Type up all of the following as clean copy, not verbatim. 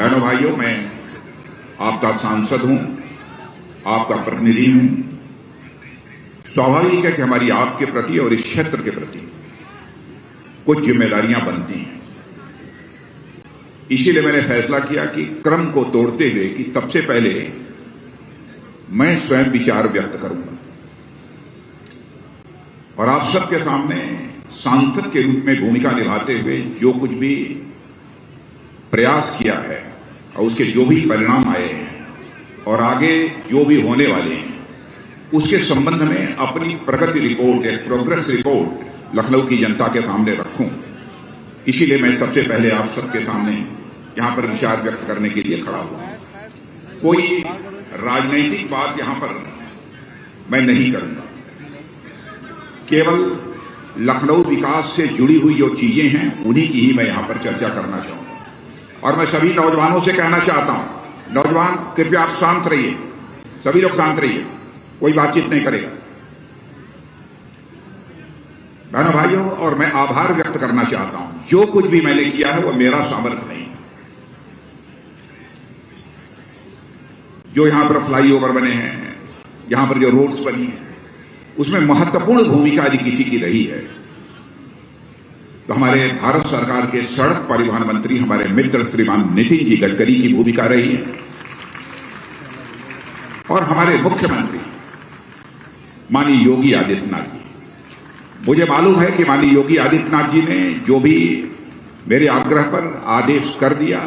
बहनों भाइयों, मैं आपका सांसद हूं, आपका प्रतिनिधि हूं। स्वाभाविक है कि हमारी आपके प्रति और इस क्षेत्र के प्रति कुछ जिम्मेदारियां बनती हैं। इसीलिए मैंने फैसला किया कि क्रम को तोड़ते हुए कि सबसे पहले मैं स्वयं विचार व्यक्त करूंगा और आप सबके सामने सांसद के रूप में भूमिका निभाते हुए जो कुछ भी प्रयास किया है और उसके जो भी परिणाम आए हैं और आगे जो भी होने वाले हैं उसके संबंध में अपनी प्रगति रिपोर्ट, एक प्रोग्रेस रिपोर्ट लखनऊ की जनता के सामने रखूं। इसीलिए मैं सबसे पहले आप सबके सामने यहां पर विचार व्यक्त करने के लिए खड़ा हुआ। कोई राजनीतिक बात यहां पर मैं नहीं करूंगा, केवल लखनऊ विकास से जुड़ी हुई जो चीजें हैं उन्हीं की ही मैं यहां पर चर्चा करना चाहूंगा। और मैं सभी नौजवानों से कहना चाहता हूं, नौजवान कृपया आप शांत रहिए, सभी लोग शांत रहिए, कोई बातचीत नहीं करेगा। बहनों भाइयों, और मैं आभार व्यक्त करना चाहता हूं, जो कुछ भी मैंने किया है वो मेरा सामर्थ्य नहीं। जो यहां पर फ्लाईओवर बने हैं, यहां पर जो रोड्स बनी हैं, उसमें महत्वपूर्ण भूमिका यदि किसी की रही है तो हमारे भारत सरकार के सड़क परिवहन मंत्री, हमारे मित्र श्रीमान नितिन जी गडकरी की भूमिका रही है और हमारे मुख्यमंत्री माननीय योगी आदित्यनाथ जी। मुझे मालूम है कि माननीय योगी आदित्यनाथ जी ने जो भी मेरे आग्रह पर आदेश कर दिया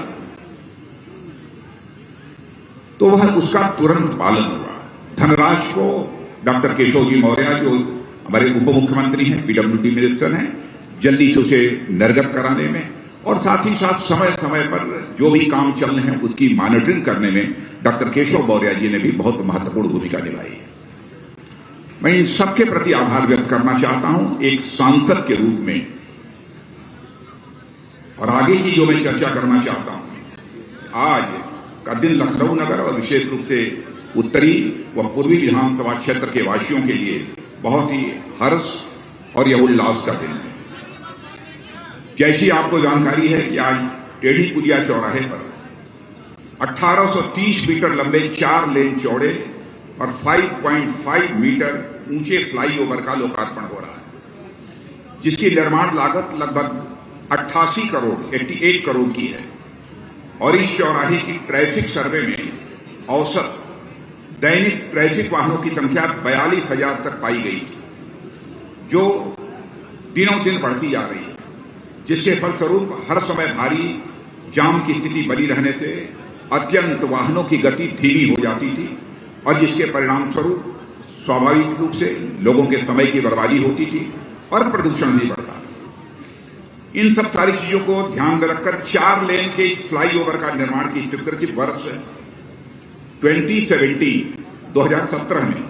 तो वह उसका तुरंत पालन हुआ। धनराशि को डॉक्टर केशव जी मौर्य, जो हमारे उप मुख्यमंत्री हैं, पीडब्ल्यूडी मिनिस्टर हैं, जल्दी से उसे निर्गत कराने में और साथ ही साथ समय समय पर जो भी काम चल रहे हैं उसकी मॉनिटरिंग करने में डॉक्टर केशव मौर्य जी ने भी बहुत महत्वपूर्ण भूमिका निभाई है। मैं इन सबके प्रति आभार व्यक्त करना चाहता हूं एक सांसद के रूप में। और आगे की जो मैं चर्चा करना चाहता हूं, आज का दिन लखनऊ नगर और विशेष रूप से उत्तरी व पूर्वी विधानसभा क्षेत्र के वासियों के लिए बहुत ही हर्ष और यह उल्लास का दिन है। जैसी आपको जानकारी है कि आज टेढ़ी पुलिया चौराहे पर 1830 मीटर लंबे 4 लेन चौड़े और 5.5 मीटर ऊंचे फ्लाईओवर का लोकार्पण हो रहा है, जिसकी निर्माण लागत लगभग 88 करोड़ की है। और इस चौराहे की ट्रैफिक सर्वे में औसत दैनिक ट्रैफिक वाहनों की संख्या 42,000 तक पाई गई थी, जो दिनों दिन बढ़ती जा रही है, जिसके फलस्वरूप हर समय भारी जाम की स्थिति बनी रहने से अत्यंत वाहनों की गति धीमी हो जाती थी और जिसके परिणाम स्वरूप स्वाभाविक रूप से लोगों के समय की बर्बादी होती थी और प्रदूषण भी बढ़ता। इन सब सारी चीजों को ध्यान में रखकर 4 लेन के इस फ्लाईओवर का निर्माण की स्वीकृति वर्ष 2017 में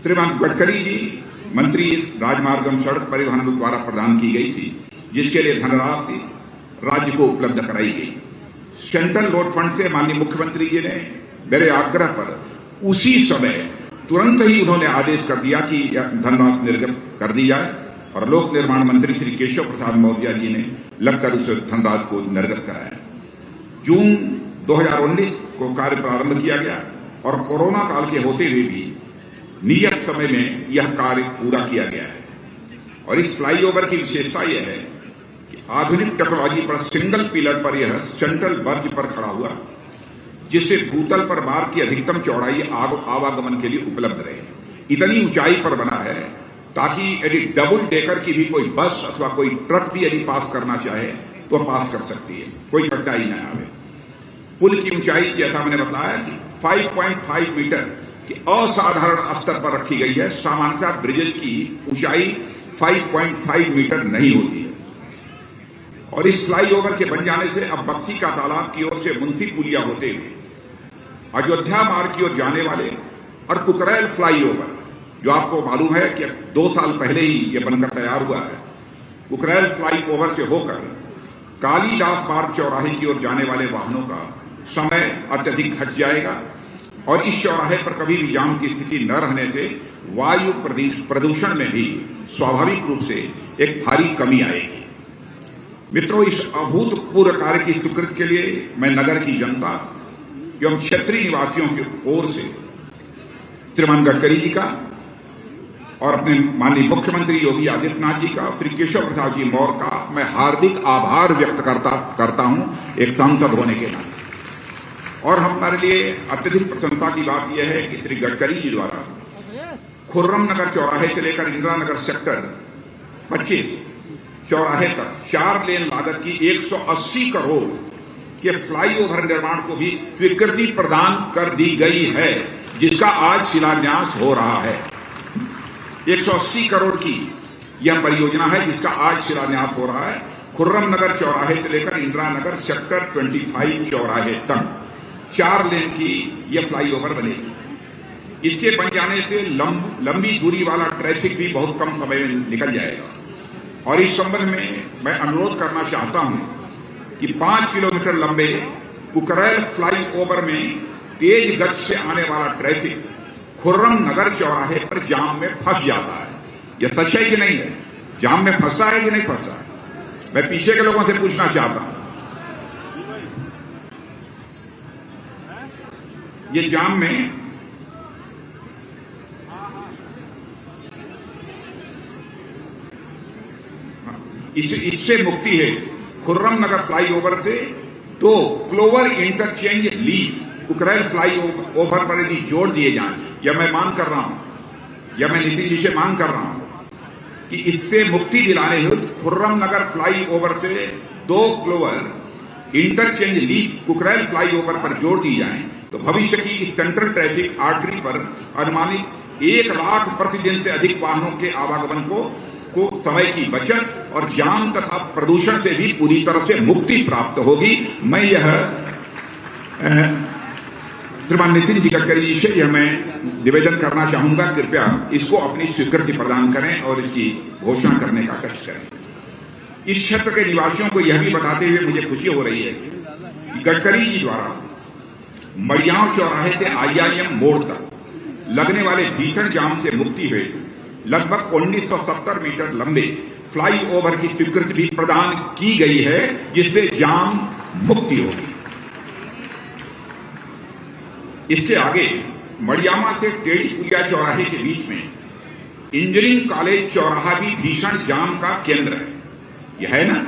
श्रीमान गडकरी जी मंत्री राजमार्ग एवं सड़क परिवहन द्वारा प्रदान की गई थी, जिसके लिए धनराशि राज्य को उपलब्ध कराई गई। सेंट्रल रोड फंड से माननीय मुख्यमंत्री जी ने मेरे आग्रह पर उसी समय तुरंत ही उन्होंने आदेश कर दिया कि धनराशि निर्गत कर दी जाए और लोक निर्माण मंत्री श्री केशव प्रसाद मौर्य जी ने लगकर उस धनराशि को निर्गत कराया। जून 2019 को कार्य प्रारंभ किया गया और कोरोना काल के होते हुए भी नियत समय में यह कार्य पूरा किया गया है। और इस फ्लाईओवर की विशेषता यह है कि आधुनिक टेक्नोलॉजी पर सिंगल पिलर पर यह सेंट्रल बर्ज पर खड़ा हुआ, जिससे भूतल पर मार्ग की अधिकतम चौड़ाई आवागमन के लिए उपलब्ध रहे। इतनी ऊंचाई पर बना है ताकि यदि डबल डेकर की भी कोई बस अथवा कोई ट्रक भी यदि पास करना चाहे तो पास कर सकती है, कोई कठिनाई न आवे। पुल की ऊंचाई जैसा मैंने बताया कि 5.5 मीटर की असाधारण स्तर पर रखी गई है। सामान्यतः ब्रिजेज की ऊंचाई 5.5 मीटर नहीं होती है। और इस फ्लाईओवर के बन जाने से अब बक्सी का तालाब की ओर से मुंशी पुलिया होते हुए अयोध्या मार्ग की ओर जाने वाले और कुकरैल फ्लाईओवर, जो आपको मालूम है कि 2 साल पहले ही यह बनकर तैयार हुआ है, कुकरैल फ्लाईओवर से होकर कालीदास मार्ग चौराहे की ओर जाने वाले वाहनों का समय अत्यधिक घट जाएगा और इस चौराहे पर कभी भी जाम की स्थिति न रहने से वायु प्रदूषण में भी स्वाभाविक रूप से एक भारी कमी आएगी। मित्रों, इस अभूतपूर्व कार्य की स्वीकृति के लिए मैं नगर की जनता एवं क्षेत्रीय निवासियों की ओर से श्रीमान गडकरी जी का और अपने माननीय मुख्यमंत्री योगी आदित्यनाथ जी का, श्री केशव प्रसाद जी मौर्य का मैं हार्दिक आभार व्यक्त करता हूं एक सांसद होने के नाते। और हमारे लिए अत्यधिक प्रसन्नता की बात यह है कि श्री गडकरी जी द्वारा खुर्रम नगर चौराहे से लेकर इंदिरा नगर सेक्टर 25 चौराहे तक 4 लेन लागत की 180 करोड़ के फ्लाईओवर निर्माण को भी स्वीकृति प्रदान कर दी गई है, जिसका आज शिलान्यास हो रहा है। 180 करोड़ की यह परियोजना है जिसका आज शिलान्यास हो रहा है। खुर्रम नगर चौराहे से लेकर इंदिरा नगर सेक्टर 25 चौराहे तक 4 लेन की यह फ्लाईओवर बनेगी। इसके बन जाने से लंबी दूरी वाला ट्रैफिक भी बहुत कम समय में निकल जाएगा। और इस संबंध में मैं अनुरोध करना चाहता हूं कि 5 किलोमीटर लंबे कुकरैल फ्लाईओवर में तेज गति से आने वाला ट्रैफिक खुर्रम नगर चौराहे पर जाम में फंस जाता है। यह सच है कि नहीं है? जाम में फंसता है कि नहीं फंसता है? मैं पीछे के लोगों से पूछना चाहता हूं। ये जाम में इससे मुक्ति है। खुर्रम नगर फ्लाईओवर से तो clover interchange leaf Kukrail flyover पर भी जोड़ दिए जाएं। यह मैं मांग कर रहा हूं, यह मैं नीतीश जी से मांग कर रहा हूं कि इससे मुक्ति दिलाने हेतु खुर्रम नगर फ्लाईओवर से 2 clover interchange leaf Kukrail flyover पर जोड़ दी जाएं, तो भविष्य की इस सेंट्रल ट्रैफिक आर्टरी पर अनुमानित 1 लाख प्रतिदिन से अधिक वाहनों के आवागमन को समय की बचत और जाम तथा प्रदूषण से भी पूरी तरह से मुक्ति प्राप्त होगी। मैं यह श्रीमान नितिन जी गडकरी जी से यह मैं निवेदन करना चाहूंगा, कृपया इसको अपनी स्वीकृति प्रदान करें और इसकी घोषणा करने का कष्ट करें। इस क्षेत्र के निवासियों को यह भी बताते हुए मुझे खुशी हो रही है कि गडकरी जी द्वारा मड़ियाव चौराहे से IIM मोड़ तक लगने वाले भीषण जाम से मुक्ति हुई लगभग 1970 मीटर लंबे फ्लाईओवर की स्वीकृति भी प्रदान की गई है, जिससे जाम मुक्ति होगी। इसके आगे मड़ियामा से टेढ़ी पुलिया चौराहे के बीच में इंजीनियरिंग कॉलेज चौराहा भी भीषण जाम का केंद्र है। यह है ना,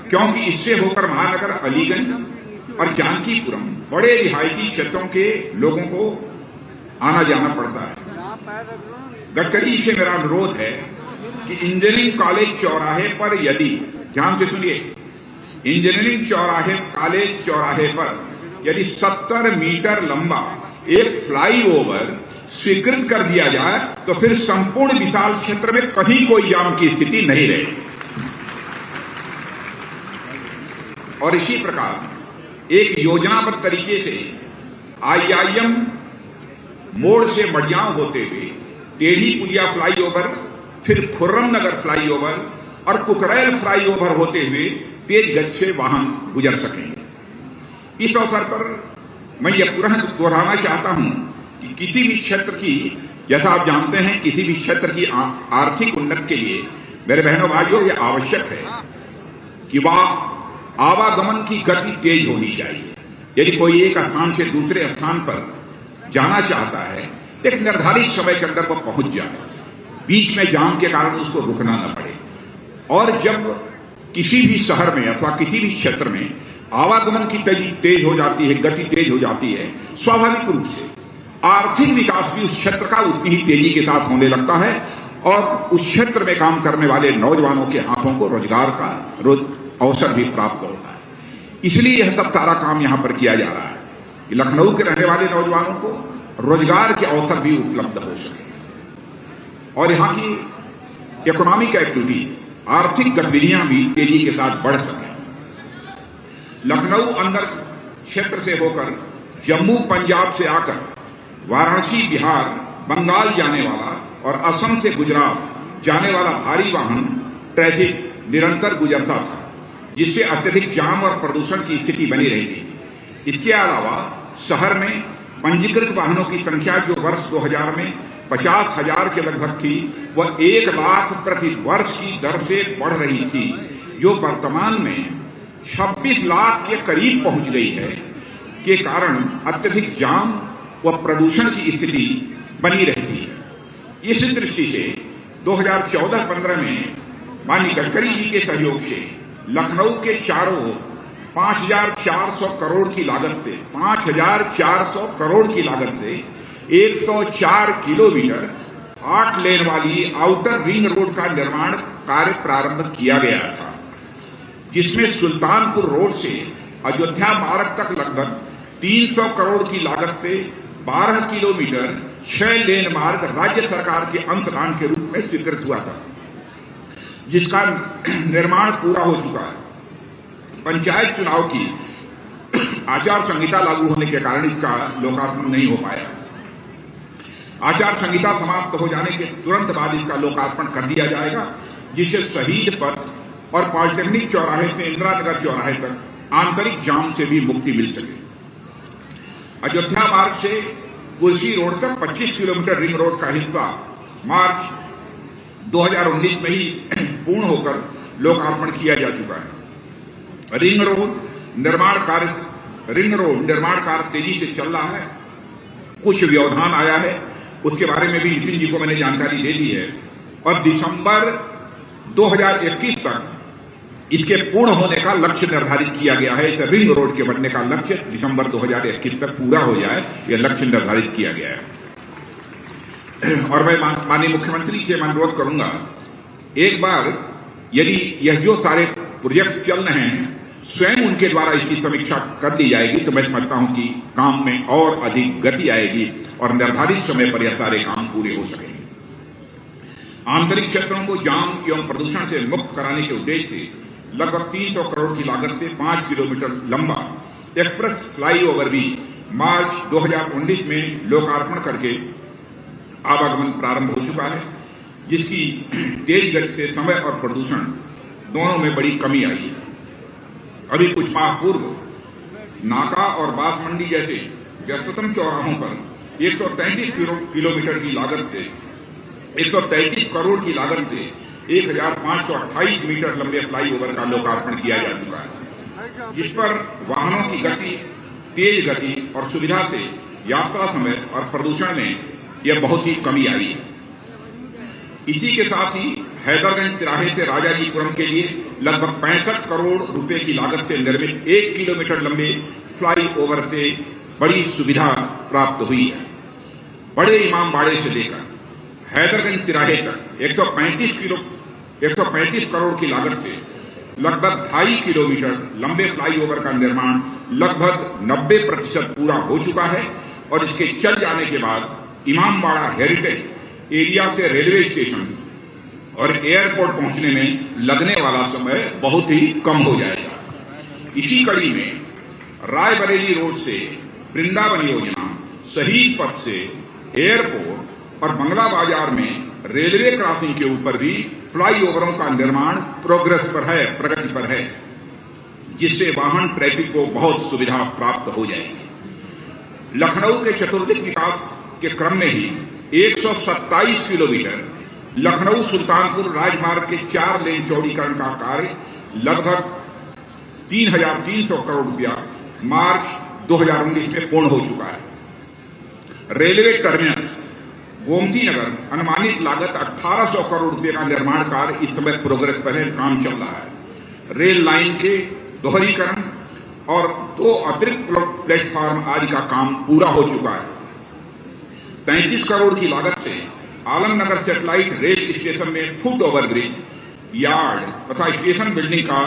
क्योंकि इससे होकर महानगर, अलीगंज और जानकीपुरम बड़े रिहायशी क्षेत्रों के लोगों को आना जाना पड़ता है। गडकरी से मेरा अनुरोध है कि इंजीनियरिंग कॉलेज चौराहे पर यदि, ध्यान से सुनिए, इंजीनियरिंग कॉलेज चौराहे पर यदि 70 मीटर लंबा एक फ्लाईओवर स्वीकृत कर दिया जाए तो फिर संपूर्ण विशाल क्षेत्र में कहीं कोई जाम की स्थिति नहीं रहेगी। और इसी प्रकार एक योजनाबद्ध तरीके से IIM मोड़ से मड़ियाव होते हुए टेढ़ी पुलिया फ्लाईओवर, फिर खुर्रम नगर फ्लाईओवर और कुकरैल फ्लाईओवर होते हुए तेज गति से वाहन गुजर सकेंगे। इस अवसर पर मैं यह पुनः दोहराना चाहता हूं कि किसी भी क्षेत्र की, जैसा आप जानते हैं, किसी भी क्षेत्र की आर्थिक उन्नति के लिए मेरे बहनों भाइयों यह आवश्यक है कि वह आवागमन की गति तेज होनी चाहिए। यदि कोई एक स्थान से दूसरे स्थान पर जाना चाहता है, एक निर्धारित समय के अंदर वह पहुंच जाए, बीच में जाम के कारण उसको रुकना न पड़े। और जब किसी भी शहर में अथवा किसी भी क्षेत्र में आवागमन की तेज हो जाती है, गति तेज हो जाती है, स्वाभाविक रूप से आर्थिक विकास भी उस क्षेत्र का उतनी ही तेजी के साथ होने लगता है और उस क्षेत्र में काम करने वाले नौजवानों के हाथों को रोजगार का अवसर भी प्राप्त होता है। इसलिए यह सब सारा काम यहां पर किया जा रहा है कि लखनऊ के रहने वाले नौजवानों को रोजगार के अवसर भी उपलब्ध हो सके और यहाँ की इकोनॉमिक एक्टिविटीज, आर्थिक गतिविधियां भी तेजी के साथ बढ़ सके। लखनऊ अंदर क्षेत्र से होकर जम्मू पंजाब से आकर वाराणसी बिहार बंगाल जाने वाला और असम से गुजरात जाने वाला भारी वाहन ट्रैफिक निरंतर गुजरता था, जिससे अत्यधिक जाम और प्रदूषण की स्थिति बनी रहती थी। इसके अलावा शहर में पंजीकृत वाहनों की संख्या जो वर्ष 2000 में 50,000 के लगभग थी, वह 1 लाख प्रति वर्ष की दर से बढ़ रही थी। जो वर्तमान में 26 लाख के करीब पहुंच गई है, के कारण अत्यधिक जाम व प्रदूषण की स्थिति बनी रहती है। इस दृष्टि से 2014-15 में माननीय गडकरी जी के सहयोग से लखनऊ के चारों ओर 5,400 करोड़ की लागत से 5,400 करोड़ की लागत से 104 किलोमीटर 8 लेन वाली आउटर रिंग रोड का निर्माण कार्य प्रारंभ किया गया था, जिसमें सुल्तानपुर रोड से अयोध्या मार्ग तक लगभग 300 करोड़ की लागत से 12 किलोमीटर 6 लेन मार्ग राज्य सरकार के अंशदान के रूप में स्वीकृत हुआ था, जिसका निर्माण पूरा हो चुका है। पंचायत चुनाव की आचार संहिता लागू होने के कारण इसका लोकार्पण नहीं हो पाया। आचार संहिता समाप्त हो जाने के तुरंत बाद इसका लोकार्पण कर दिया जाएगा, जिससे शहीद पथ और पॉलिटेक्निक चौराहे से इंदिरा नगर चौराहे तक आंतरिक जाम से भी मुक्ति मिल सके। अयोध्या मार्ग से कुर्सी रोड तक 25 किलोमीटर रिंग रोड का हिस्सा मार्च 2019 में ही पूर्ण होकर लोकार्पण किया जा चुका है। रिंग रोड निर्माण कार्य तेजी से चल रहा है। कुछ व्यवधान आया है, उसके बारे में भी नितिन जी को मैंने जानकारी दे दी है, और दिसंबर 2021 तक इसके पूर्ण होने का लक्ष्य निर्धारित किया गया है। इस रिंग रोड के बनने का लक्ष्य दिसंबर 2021 तक पूरा हो जाए, यह लक्ष्य निर्धारित किया गया है। और मैं माननीय मुख्यमंत्री से अनुरोध करूंगा, एक बार यदि यह जो सारे प्रोजेक्ट चल रहे हैं स्वयं उनके द्वारा इसकी समीक्षा कर ली जाएगी, तो मैं समझता हूं कि काम में और अधिक गति आएगी और निर्धारित समय पर यह सारे काम पूरे हो सकेंगे। आंतरिक क्षेत्रों को जाम एवं प्रदूषण से मुक्त कराने के उद्देश्य से लगभग 300 करोड़ की लागत से 5 किलोमीटर लंबा एक्सप्रेस फ्लाईओवर भी मार्च 2019 में लोकार्पण करके आवागमन प्रारंभ हो चुका है, जिसकी तेज गति से समय और प्रदूषण दोनों में बड़ी कमी आई है। अभी कुछ माह पूर्व नाका और बास मंडी जैसे व्यस्ततम चौराहों पर 133 किलोमीटर की लागत से 133 करोड़ की लागत से 1,528 मीटर लंबे फ्लाईओवर का लोकार्पण किया जा चुका है, जिस पर वाहनों की गति, तेज गति और सुविधा से यात्रा समय और प्रदूषण में यह बहुत ही कमी आई है। इसी के साथ ही हैदरगंज तिराहे से राजाजीपुरम के लिए लगभग 65 करोड़ रुपए की लागत से निर्मित 1 किलोमीटर लंबे फ्लाईओवर से बड़ी सुविधा प्राप्त हुई है। बड़े इमामबाड़े से लेकर हैदरगंज तिराहे तक 135 करोड़ की लागत से लगभग 2.5 किलोमीटर लंबे फ्लाईओवर का निर्माण लगभग 90% पूरा हो चुका है, और इसके चल जाने के बाद इमामबाड़ा हेरिटेज एरिया से रेलवे स्टेशन और एयरपोर्ट पहुंचने में लगने वाला समय बहुत ही कम हो जाएगा। इसी कड़ी में रायबरेली रोड से वृंदावन योजना, शहीद पथ से एयरपोर्ट और बंगला बाजार में रेलवे क्रॉसिंग के ऊपर भी फ्लाईओवरों का निर्माण प्रगति पर है, जिससे वाहन ट्रैफिक को बहुत सुविधा प्राप्त हो जाएगी। लखनऊ के चतुर्दिक विकास के क्रम में ही 127 किलोमीटर लखनऊ सुल्तानपुर राजमार्ग के 4 लेन चौड़ीकरण का कार्य लगभग 3,300 करोड़ रुपया मार्च 2019 में पूर्ण हो चुका है। रेलवे टर्मिनस गोमती नगर अनुमानित लागत 1,800 करोड़ रुपए का निर्माण कार्य इस समय प्रोग्रेस पर है, काम चल रहा है। रेल लाइन के दोहरीकरण और 2 अतिरिक्त प्लेटफॉर्म आदि का काम पूरा हो चुका है। 33 करोड़ की लागत से आलमनगर सैटेलाइट रेल स्टेशन में फुट ओवर ब्रिज, यार्ड तथा स्टेशन बिल्डिंग का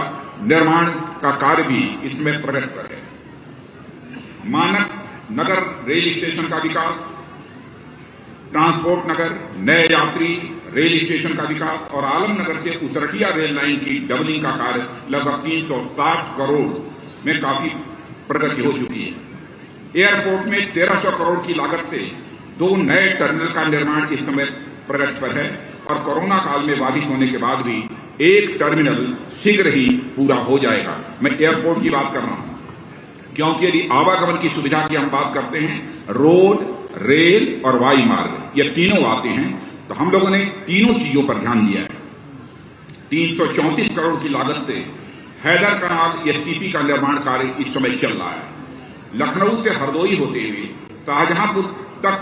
निर्माण का कार्य भी इसमें प्रगति पर है। मानक नगर रेल स्टेशन का विकास, ट्रांसपोर्ट नगर, नए यात्री रेल स्टेशन का विकास और आलमनगर से उतरटिया रेल लाइन की डबलिंग का कार्य लगभग 360 करोड़ में काफी प्रगति हो चुकी है। एयरपोर्ट में 1,300 करोड़ की लागत से 2 नए टर्मिनल का निर्माण इस समय प्रगति पर है, और कोरोना काल में बाधित होने के बाद भी 1 टर्मिनल शीघ्र ही पूरा हो जाएगा। मैं एयरपोर्ट की बात कर रहा हूं, क्योंकि यदि आवागमन की सुविधा की हम बात करते हैं, रोड, रेल और वायु मार्ग, ये तीनों आते हैं, तो हम लोगों ने तीनों चीजों पर ध्यान दिया है। 334 करोड़ की लागत से हैदर कनाल एसटीपी का निर्माण कार्य इस समय चल रहा है। लखनऊ से हरदोई होते हुए शाहजहांपुर तक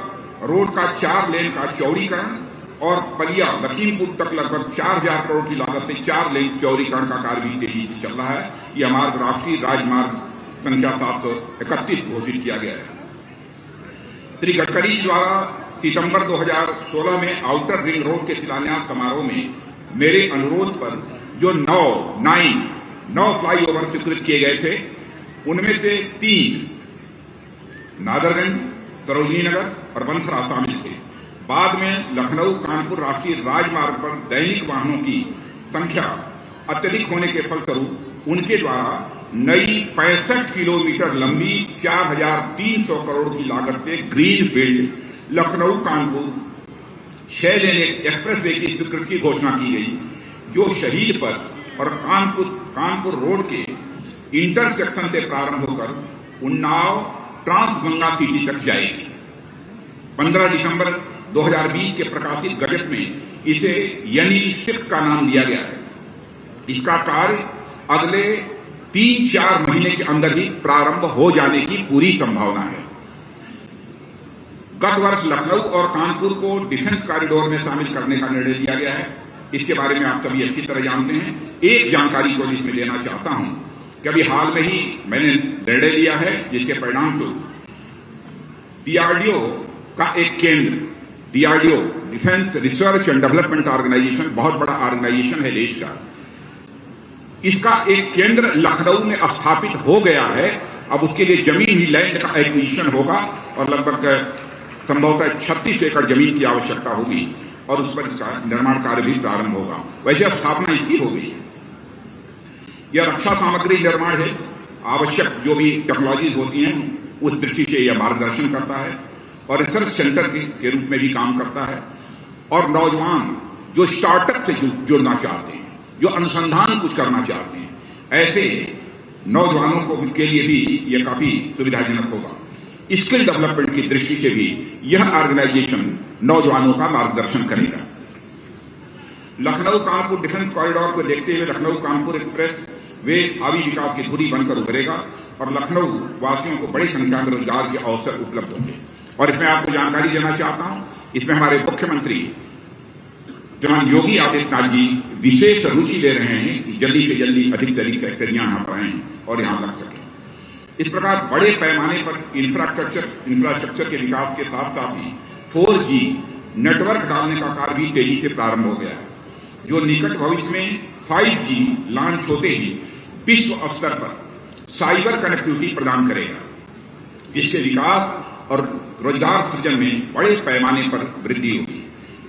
रोड का 4 लेन का चौड़ीकरण और पलिया लखीमपुर तक लगभग 4000 करोड़ की लागत से 4 लेन चौड़ीकरण का कार्य भी तेजी से चल रहा है। यह मार्ग राष्ट्रीय राजमार्ग संख्या 731 घोषित किया गया है। श्री गडकरी द्वारा सितंबर 2016 में आउटर रिंग रोड के शिलान्यास समारोह में मेरे अनुरोध पर जो 9 फ्लाईओवर स्वीकृत किए गए थे, उनमें से 3 नादरगंज, सरोजनी नगर और बंसरा शामिल थे। बाद में लखनऊ कानपुर राष्ट्रीय राजमार्ग पर दैनिक वाहनों की संख्या अत्यधिक होने के फलस्वरूप उनके द्वारा नई 65 किलोमीटर लंबी 4300 करोड़ की लागत से ग्रीनफील्ड लखनऊ कानपुर 6 लेन एक्सप्रेस वे की स्वीकृति की घोषणा की गई, जो शहीद पथ और कानपुर रोड के इंटरसेक्शन से प्रारंभ होकर उन्नाव ट्रांसगंगा सिटी तक जाएगी। 15 दिसंबर 2020 के प्रकाशित गजट में इसे NE6 का नाम दिया गया है। इसका कार्य अगले 3-4 महीने के अंदर ही प्रारंभ हो जाने की पूरी संभावना है। गत वर्ष लखनऊ और कानपुर को डिफेंस कॉरिडोर में शामिल करने का निर्णय लिया गया है। इसके बारे में आप सभी अच्छी तरह जानते हैं। एक जानकारी को जिसमें देना चाहता हूं कि अभी हाल में ही मैंने निर्णय लिया है, जिसके परिणाम स्वरूप DRDO का एक केंद्र, DRDO defence research and development organisation, बहुत बड़ा ऑर्गेनाइजेशन है देश का, इसका एक केंद्र लखनऊ में स्थापित हो गया है। अब उसके लिए जमीन ही, लैंड का एक्विजिशन होगा और लगभग संभवतः 36 एकड़ जमीन की आवश्यकता होगी और उस पर इसका निर्माण कार्य भी प्रारंभ होगा। वैसे स्थापना इसकी हो गई है। यह रक्षा सामग्री निर्माण है, आवश्यक जो भी टेक्नोलॉजीज होती हैं उस दृष्टि से यह मार्गदर्शन करता है और रिसर्च सेंटर के रूप में भी काम करता है। और नौजवान जो स्टार्टअप से जुड़ना चाहते हैं, जो अनुसंधान कुछ करना चाहते हैं, ऐसे नौजवानों को के लिए भी यह काफी सुविधाजनक होगा। स्किल डेवलपमेंट की दृष्टि से भी यह ऑर्गेनाइजेशन नौजवानों का मार्गदर्शन करेगा। लखनऊ कानपुर डिफेंस कॉरिडोर को देखते हुए लखनऊ कानपुर एक्सप्रेस वे भावी विकास की धुरी बनकर उभरेगा और लखनऊ वासियों को बड़ी संख्या में रोजगार के अवसर उपलब्ध होंगे। और इसमें आपको जानकारी देना चाहता हूं, इसमें हमारे मुख्यमंत्री श्रीमान योगी आदित्यनाथ जी विशेष रुचि ले रहे हैं कि जल्दी से जल्दी अधिक से अधिक फैक्ट्रियां यहां पर आएं और यहां लग सकें। इस प्रकार बड़े पैमाने पर इंफ्रास्ट्रक्चर के विकास के साथ साथ ही 4G नेटवर्क डालने का कार्य भी तेजी से प्रारंभ हो गया है, जो निकट भविष्य में 5G लॉन्च होते ही विश्व स्तर पर साइबर कनेक्टिविटी प्रदान करेगा, जिसके विकास और रोजगार सृजन में बड़े पैमाने पर वृद्धि होगी।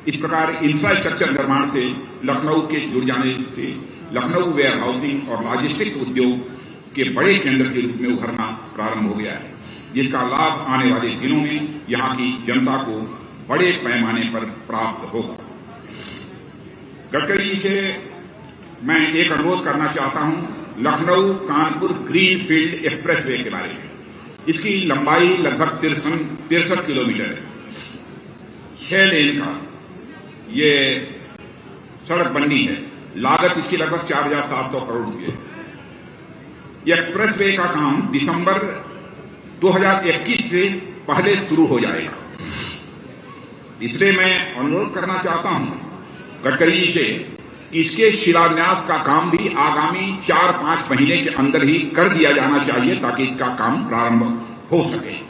इस प्रकार इंफ्रास्ट्रक्चर निर्माण से लखनऊ के जुड़ जाने से लखनऊ वेयर हाउसिंग और लॉजिस्टिक्स उद्योग के बड़े केंद्र के रूप में उभरना प्रारंभ हो गया है, जिसका लाभ आने वाले दिनों में यहां की जनता को बड़े पैमाने पर प्राप्त होगा। गडकरी जी से मैं एक अनुरोध करना चाहता हूं लखनऊ कानपुर ग्रीनफील्ड एक्सप्रेसवे के बारे में। इसकी लंबाई लगभग 63 किलोमीटर है, 6 लेन का ये सड़क बननी है। लागत इसकी लगभग 4700 करोड़ रुपये है। यह एक्सप्रेसवे का काम दिसंबर 2021 से पहले शुरू हो जाएगा। इसलिए मैं अनुरोध करना चाहता हूं गडकरी जी से कि इसके शिलान्यास का काम भी आगामी 4-5 महीने के अंदर ही कर दिया जाना चाहिए, ताकि इसका काम प्रारंभ हो सके।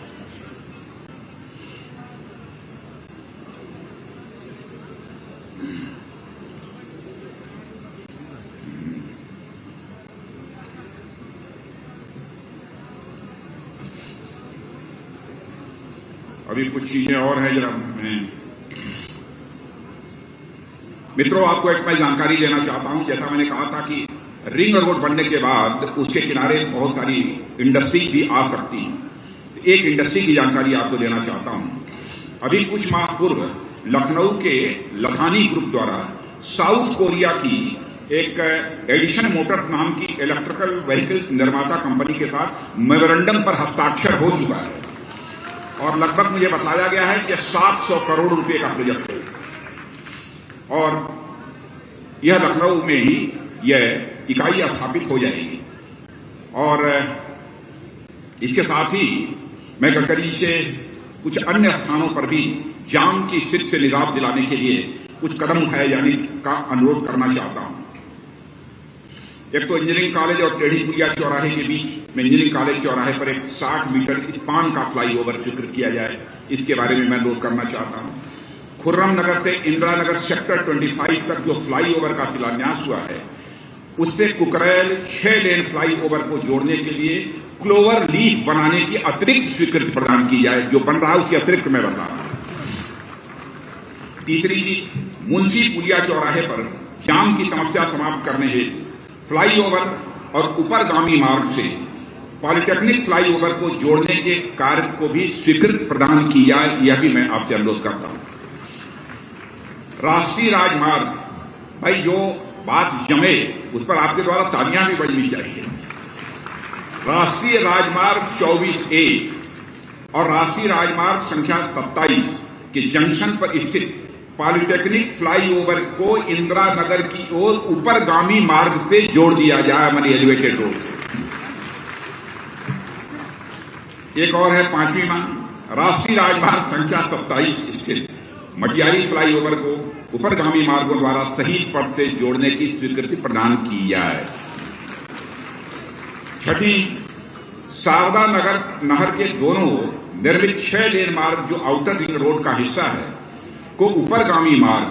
अभी कुछ चीजें और हैं जरा मित्रों, आपको एक मैं जानकारी देना चाहता हूं। जैसा मैंने कहा था कि रिंग रोड बनने के बाद उसके किनारे बहुत सारी इंडस्ट्री भी आ सकती हैं। एक इंडस्ट्री की जानकारी आपको देना चाहता हूं। अभी कुछ माह पूर्व लखनऊ के लखानी ग्रुप द्वारा साउथ कोरिया की एक एडिशन मोटर्स नाम की इलेक्ट्रिकल व्हीकल्स निर्माता कंपनी के साथ मेमोरेंडम पर हस्ताक्षर हो चुका है और लगभग मुझे बताया गया है कि 700 करोड़ रुपए का प्रोजेक्ट है। और यह लखनऊ में ही यह इकाई स्थापित हो जाएगी। और इसके साथ ही मैं गडकरी से कुछ अन्य स्थानों पर भी जाम की स्थिति से निजात दिलाने के लिए कुछ कदम उठाए जाने का अनुरोध करना चाहता हूं। एक तो इंजीनियरिंग कॉलेज और टेढ़ी पुलिया चौराहे के बीच में इंजीनियरिंग कॉलेज चौराहे पर एक 60 मीटर स्पान का फ्लाईओवर स्वीकृत किया जाए, इसके बारे में मैं अनुरोध करना चाहता हूं। खुर्रम नगर से इंदिरा नगर सेक्टर 25 तक जो फ्लाईओवर का शिलान्यास हुआ है, उससे कुकरेल 6 लेन फ्लाईओवर को जोड़ने के लिए क्लोवर लीफ बनाने की अतिरिक्त स्वीकृति प्रदान की जाए। जो बन रहा है उसकी अतिरिक्त मैं बता रहा हूं। तीसरी चीज, मुंशी पुलिया चौराहे पर जाम की समस्या समाप्त करने हेतु फ्लाईओवर और ऊपरगामी मार्ग से पॉलिटेक्निक फ्लाईओवर को जोड़ने के कार्य को भी स्वीकृति प्रदान की जाए, यह भी मैं आपसे अनुरोध करता हूं। राष्ट्रीय राजमार्ग, भाई जो बात जमे उस पर आपके द्वारा तालियां भी बजनी चाहिए। राष्ट्रीय राजमार्ग 24A और राष्ट्रीय राजमार्ग संख्या 27 के जंक्शन पर स्थित पॉलिटेक्निक फ्लाईओवर को इंदिरा नगर की ओर ऊपरगामी मार्ग से जोड़ दिया जाए, मानी एलिवेटेड रोड से। एक और है 5वीं मांग, राष्ट्रीय राजमार्ग संख्या 27 स्थित मटियारी फ्लाईओवर को ऊपरगामी मार्गों द्वारा सही पथ से जोड़ने की स्वीकृति प्रदान की जाए। छठी, शारदा नगर नहर के दोनों निर्मित 6 लेन मार्ग जो आउटर रिंग रोड का हिस्सा है को ऊपरगामी मार्ग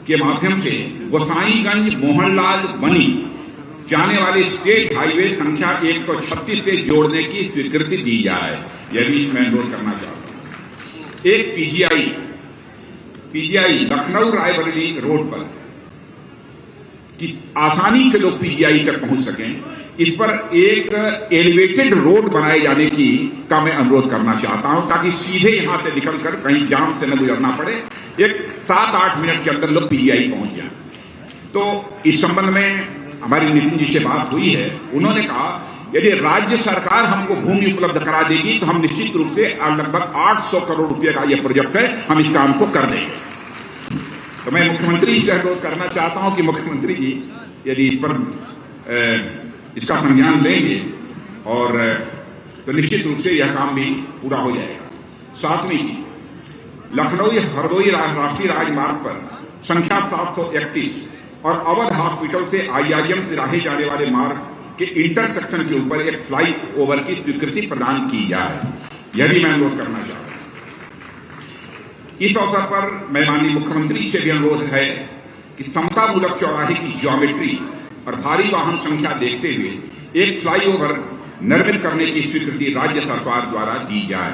के माध्यम से गोसाईगंज मोहनलाल बनी जाने वाले स्टेट हाईवे संख्या 136 से जोड़ने की स्वीकृति दी जाए, यह भी मैं अनुरोध करना चाहता हूं। एक पीजीआई लखनऊ रायबरेली रोड पर कि आसानी से लोग पीजीआई तक पहुंच सकें, इस पर एक एलिवेटेड रोड बनाए जाने की का मैं अनुरोध करना चाहता हूं, ताकि सीधे यहां से निकलकर कहीं जाम से न गुजरना पड़े, एक 7-8 मिनट के अंदर लोग पीजीआई पहुंच जाएं। तो इस संबंध में हमारी नितिन जी से बात हुई है। उन्होंने कहा यदि राज्य सरकार हमको भूमि उपलब्ध करा देगी तो हम निश्चित रूप से लगभग 800 करोड़ रुपए का यह प्रोजेक्ट है, हम इस काम को कर देंगे। तो मैं मुख्यमंत्री से अनुरोध करना चाहता हूं कि मुख्यमंत्री जी यदि इस पर इसका संज्ञान लेंगे और तो निश्चित रूप से यह काम भी पूरा हो जाएगा। 7वीं चीज, लखनऊ हरदोई राष्ट्रीय राजमार्ग पर संख्या 731 और अवध हॉस्पिटल से IIM तिराहे जाने वाले मार्ग के इंटरसेक्शन के ऊपर एक फ्लाई ओवर की स्वीकृति प्रदान की जाए, यह भी मैं अनुरोध करना चाहता हूं। इस अवसर पर मैं माननीय मुख्यमंत्री से भी अनुरोध है कि समतामूलक चौराहे की ज्योमेट्री और भारी वाहन संख्या देखते हुए एक फ्लाईओवर निर्मित करने की स्वीकृति राज्य सरकार द्वारा दी जाए।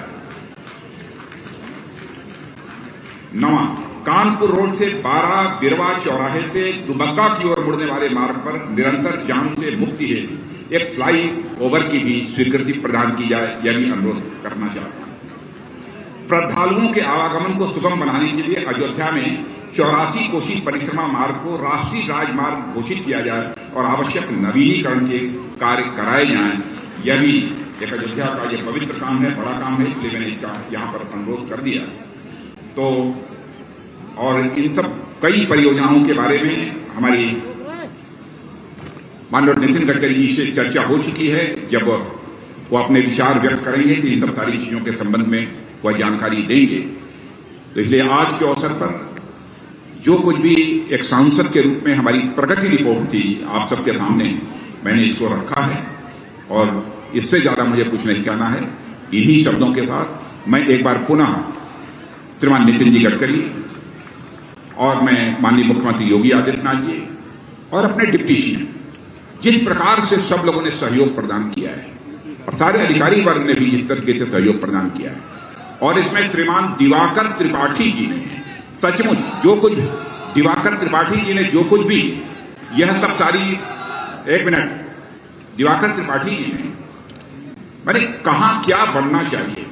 9वां, कानपुर रोड से 12 बिरवा चौराहे से दुबग्गा की ओर मुड़ने वाले मार्ग पर निरंतर जाम से मुक्ति हेतु एक फ्लाई ओवर की भी स्वीकृति प्रदान की जाए, यह भी अनुरोध करना चाहता हूं। श्रद्धालुओं के आवागमन को सुगम बनाने के लिए अयोध्या में 84 कोसी परिक्रमा मार्ग को राष्ट्रीय राजमार्ग घोषित किया जाए और आवश्यक नवीनीकरण के कार्य कराए जाएं, यह भी एक अयोध्या का यह पवित्र काम है, बड़ा काम है, इसलिए मैंने इसका यहां पर अनुरोध कर दिया। तो और इन सब कई परियोजनाओं के बारे में हमारी माननीय नितिन गडकरी जी से चर्चा हो चुकी है। जब वो अपने विचार व्यक्त करेंगे तो इन सब सारी चीजों के संबंध में वह जानकारी देंगे। तो इसलिए आज के अवसर पर जो कुछ भी एक सांसद के रूप में हमारी प्रगति रिपोर्ट थी आप सबके सामने मैंने इसको रखा है और इससे ज्यादा मुझे कुछ नहीं कहना है। इन्हीं शब्दों के साथ मैं एक बार पुनः श्रीमान नितिन जी गडकरी और मैं माननीय मुख्यमंत्री योगी आदित्यनाथ जी और अपने डिप्टी सीएम जिस प्रकार से सब लोगों ने सहयोग प्रदान किया है और सारे अधिकारी वर्ग ने भी जिस तरीके से सहयोग प्रदान किया है और इसमें श्रीमान दिवाकर त्रिपाठी जी ने सचमुच जो कुछ दिवाकर त्रिपाठी जी ने जो कुछ भी यह सब सारी एक मिनट दिवाकर त्रिपाठी जी ने मैंने कहा क्या बनना चाहिए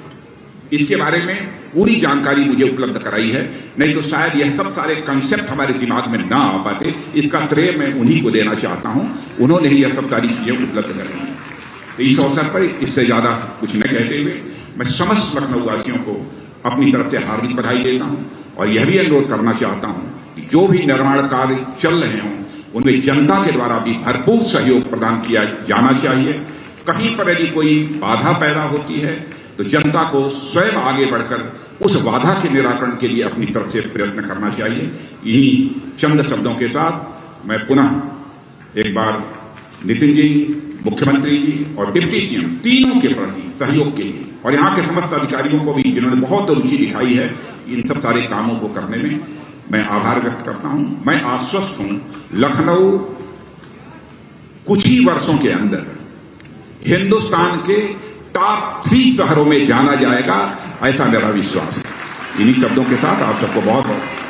इसके बारे में पूरी जानकारी मुझे उपलब्ध कराई है। नहीं तो शायद यह सब सारे कंसेप्ट हमारे दिमाग में ना आ पाते। इसका श्रेय मैं उन्हीं को देना चाहता हूं, उन्होंने ही यह सब सारी चीजें उपलब्ध कराई हैं। तो इस अवसर पर इससे ज्यादा कुछ न कहते हुए मैं समस्त लखनऊ वासियों को अपनी तरफ से हार्दिक बधाई देता हूं और यह भी अनुरोध करना चाहता हूं कि जो भी निर्माण कार्य चल रहे हों उनमें जनता के द्वारा भी भरपूर सहयोग प्रदान किया जाना चाहिए। कहीं पर यदि कोई बाधा पैदा होती है तो जनता को स्वयं आगे बढ़कर उस बाधा के निराकरण के लिए अपनी तरफ से प्रयत्न करना चाहिए। इन्हीं चंद शब्दों के साथ मैं पुनः एक बार नितिन जी, मुख्यमंत्री जी और डिप्टी सीएम तीनों के प्रति सहयोग के लिए और यहाँ के समस्त अधिकारियों को भी जिन्होंने बहुत रुचि दिखाई है इन सब सारे कामों को करने में, मैं आभार व्यक्त करता हूं। मैं आश्वस्त हूं लखनऊ कुछ ही वर्षों के अंदर हिंदुस्तान के टॉप 3 शहरों में जाना जाएगा, ऐसा मेरा विश्वास है। इन्हीं शब्दों के साथ आप सबको बहुत बहुत